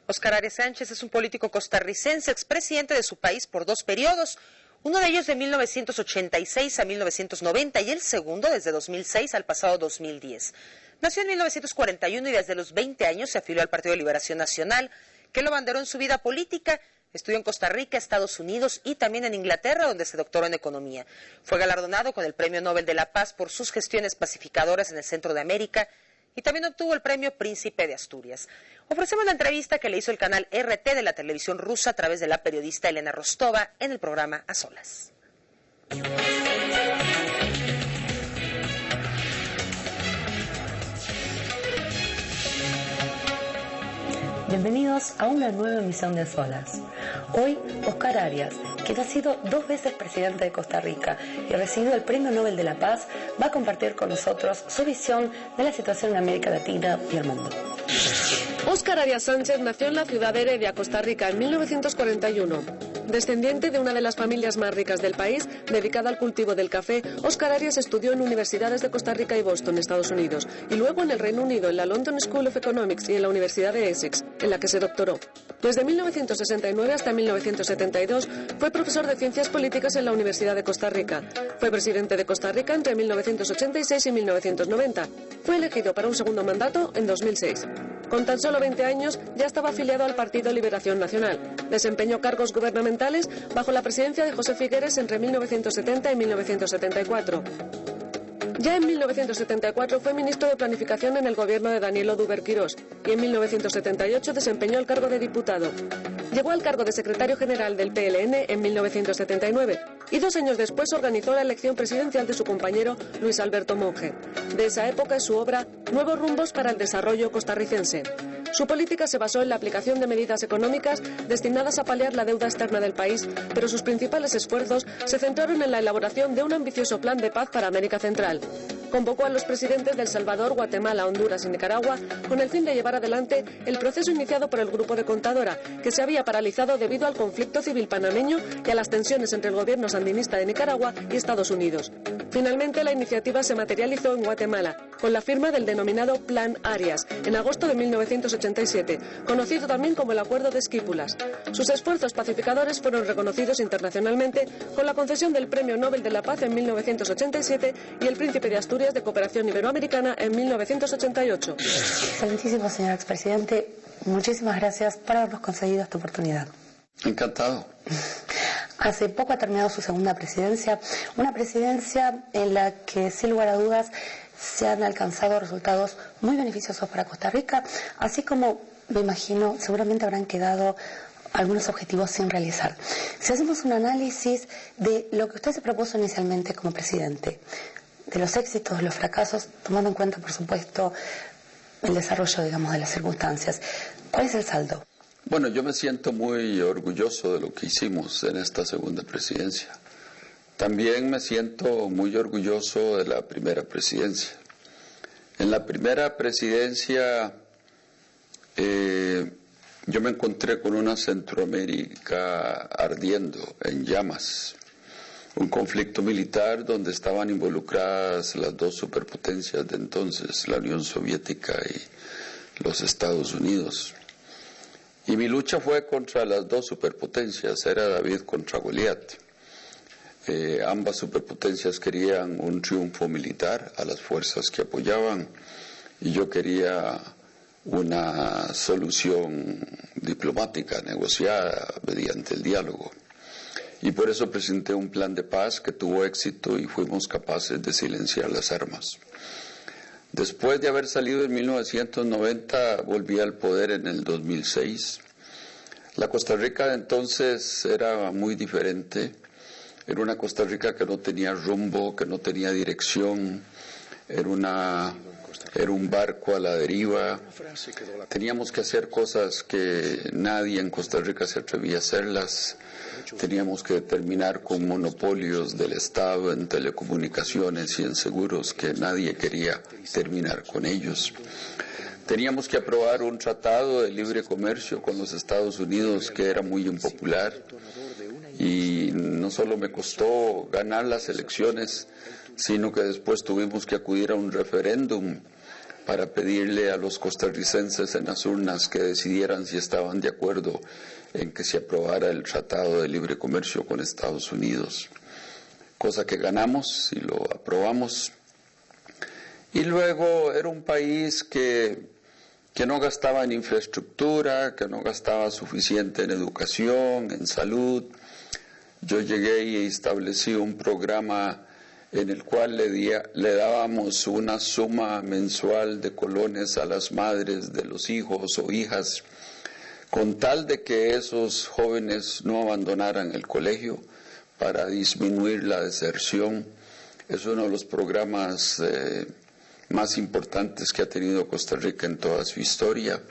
Óscar Arias Sánchez es un político costarricense, expresidente de su país por 2 periodos, uno de ellos de 1986 a 1990 y el segundo desde 2006 al pasado 2010. Nació en 1941 y desde los 20 años se afilió al Partido de Liberación Nacional, que lo abanderó en su vida política. Estudió en Costa Rica, Estados Unidos y también en Inglaterra, donde se doctoró en Economía. Fue galardonado con el Premio Nobel de la Paz por sus gestiones pacificadoras en el centro de América y también obtuvo el Premio Príncipe de Asturias. Ofrecemos la entrevista que le hizo el canal RT de la televisión rusa a través de la periodista Elena Rostova en el programa A Solas. Bienvenidos a una nueva emisión de Solas. Hoy, Óscar Arias, quien ha sido 2 veces presidente de Costa Rica y ha recibido el Premio Nobel de la Paz, va a compartir con nosotros su visión de la situación en América Latina y el mundo. Óscar Arias Sánchez nació en la ciudad de Heredia, Costa Rica, en 1941. Descendiente de una de las familias más ricas del país, dedicada al cultivo del café, Óscar Arias estudió en universidades de Costa Rica y Boston, Estados Unidos, y luego en el Reino Unido, en la London School of Economics y en la Universidad de Essex, en la que se doctoró. Desde 1969 hasta 1972 fue profesor de Ciencias Políticas en la Universidad de Costa Rica. Fue presidente de Costa Rica entre 1986 y 1990. Fue elegido para un segundo mandato en 2006. Con tan solo 20 años ya estaba afiliado al Partido Liberación Nacional. Desempeñó cargos gubernamentales bajo la presidencia de José Figueres entre 1970 y 1974. Ya en 1974 fue ministro de Planificación en el gobierno de Daniel Oduber Quirós y en 1978 desempeñó el cargo de diputado. Llegó al cargo de secretario general del PLN en 1979 y 2 años después organizó la elección presidencial de su compañero Luis Alberto Monge. De esa época es su obra Nuevos rumbos para el desarrollo costarricense. Su política se basó en la aplicación de medidas económicas destinadas a paliar la deuda externa del país, pero sus principales esfuerzos se centraron en la elaboración de un ambicioso plan de paz para América Central. Convocó a los presidentes de El Salvador, Guatemala, Honduras y Nicaragua con el fin de llevar adelante el proceso iniciado por el Grupo de Contadora, que se había paralizado debido al conflicto civil panameño y a las tensiones entre el gobierno sandinista de Nicaragua y Estados Unidos. Finalmente, la iniciativa se materializó en Guatemala, con la firma del denominado Plan Arias, en agosto de 1987, conocido también como el Acuerdo de Esquípulas. Sus esfuerzos pacificadores fueron reconocidos internacionalmente con la concesión del Premio Nobel de la Paz en 1987 y el Príncipe de Asturias de Cooperación Iberoamericana en 1988. Excelentísimo señor expresidente, muchísimas gracias por habernos concedido esta oportunidad. Encantado. Hace poco ha terminado su segunda presidencia, una presidencia en la que, sin lugar a dudas, se han alcanzado resultados muy beneficiosos para Costa Rica, así como, me imagino, seguramente habrán quedado algunos objetivos sin realizar. Si hacemos un análisis de lo que usted se propuso inicialmente como presidente, de los éxitos, los fracasos, tomando en cuenta, por supuesto, el desarrollo, digamos, de las circunstancias, ¿cuál es el saldo? Bueno, yo me siento muy orgulloso de lo que hicimos en esta segunda presidencia. También me siento muy orgulloso de la primera presidencia. En la primera presidencia yo me encontré con una Centroamérica ardiendo, en llamas. Un conflicto militar donde estaban involucradas las 2 superpotencias de entonces, la Unión Soviética y los Estados Unidos. Y mi lucha fue contra las 2 superpotencias, era David contra Goliat. Ambas superpotencias querían un triunfo militar a las fuerzas que apoyaban y yo quería una solución diplomática negociada mediante el diálogo. Y por eso presenté un plan de paz que tuvo éxito y fuimos capaces de silenciar las armas. Después de haber salido en 1990, volví al poder en el 2006. La Costa Rica de entonces era muy diferente. Era una Costa Rica que no tenía rumbo, que no tenía dirección. Era un barco a la deriva. Teníamos que hacer cosas que nadie en Costa Rica se atrevía a hacerlas. Teníamos que terminar con monopolios del Estado en telecomunicaciones y en seguros que nadie quería terminar con ellos. Teníamos que aprobar un tratado de libre comercio con los Estados Unidos que era muy impopular y no solo me costó ganar las elecciones, sino que después tuvimos que acudir a un referéndum para pedirle a los costarricenses en las urnas que decidieran si estaban de acuerdo en que se aprobara el Tratado de Libre Comercio con Estados Unidos, cosa que ganamos y lo aprobamos. Y luego era un país que no gastaba en infraestructura, que no gastaba suficiente en educación, en salud. Yo llegué y establecí un programa en el cual le dábamos una suma mensual de colones a las madres de los hijos o hijas, con tal de que esos jóvenes no abandonaran el colegio para disminuir la deserción. Es uno de los programas más importantes que ha tenido Costa Rica en toda su historia.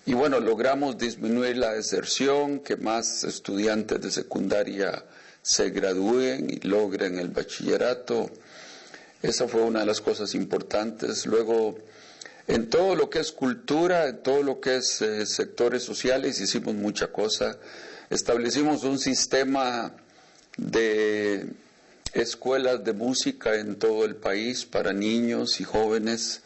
Y bueno, logramos disminuir la deserción, que más estudiantes de secundaria se gradúen y logren el bachillerato. Esa fue una de las cosas importantes. Luego, en todo lo que es cultura, en todo lo que es sectores sociales, hicimos mucha cosa. Establecimos un sistema de escuelas de música en todo el país para niños y jóvenes.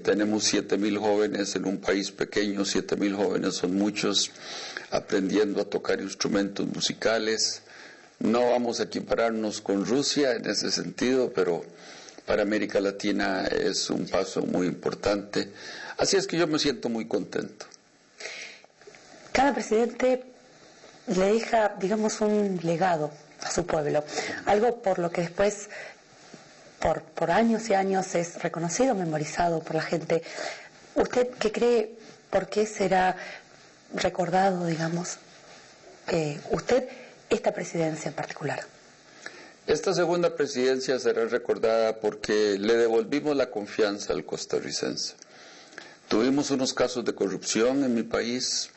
Tenemos 7,000 jóvenes en un país pequeño, 7,000 jóvenes son muchos, aprendiendo a tocar instrumentos musicales. No vamos a equipararnos con Rusia en ese sentido, pero para América Latina es un paso muy importante. Así es que yo me siento muy contento. Cada presidente le deja, digamos, un legado a su pueblo, algo por lo que después, por años y años, es reconocido, memorizado por la gente. ¿Usted qué cree, por qué será recordado, digamos, esta presidencia en particular? Esta segunda presidencia será recordada porque le devolvimos la confianza al costarricense. Tuvimos unos casos de corrupción en mi país.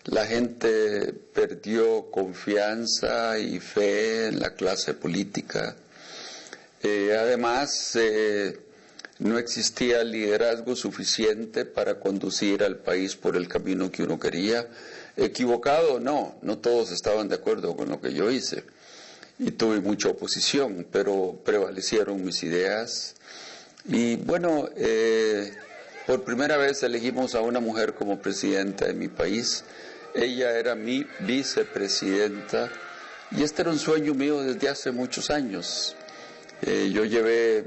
La gente perdió confianza y fe en la clase política. Además, no existía liderazgo suficiente para conducir al país por el camino que uno quería. Equivocado, no todos estaban de acuerdo con lo que yo hice. Y tuve mucha oposición, pero prevalecieron mis ideas. Y bueno, por primera vez elegimos a una mujer como presidenta de mi país. Ella era mi vicepresidenta y este era un sueño mío desde hace muchos años. Yo llevé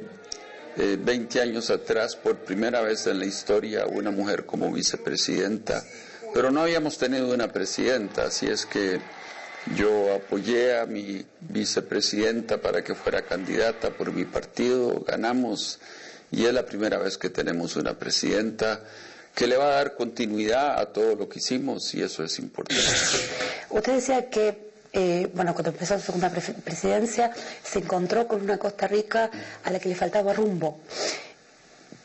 20 años atrás, por primera vez en la historia, una mujer como vicepresidenta, pero no habíamos tenido una presidenta, así es que yo apoyé a mi vicepresidenta para que fuera candidata por mi partido, ganamos y es la primera vez que tenemos una presidenta que le va a dar continuidad a todo lo que hicimos y eso es importante. Usted decía que, cuando empezó su segunda presidencia, se encontró con una Costa Rica a la que le faltaba rumbo.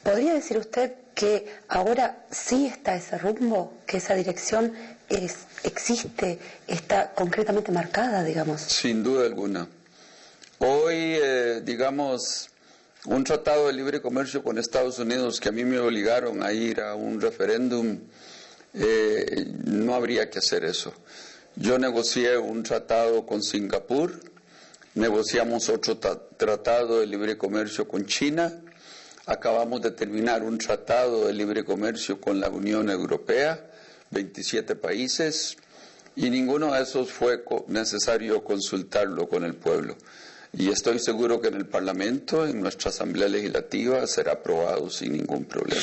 ¿Podría decir usted que ahora sí está ese rumbo, que esa dirección existe, está concretamente marcada, digamos? Sin duda alguna. Hoy, digamos, un tratado de libre comercio con Estados Unidos que a mí me obligaron a ir a un referéndum, no habría que hacer eso. Yo negocié un tratado con Singapur, negociamos otro tratado de libre comercio con China, acabamos de terminar un tratado de libre comercio con la Unión Europea, 27 países, y ninguno de esos fue necesario consultarlo con el pueblo. Y estoy seguro que en el Parlamento, en nuestra Asamblea Legislativa, será aprobado sin ningún problema.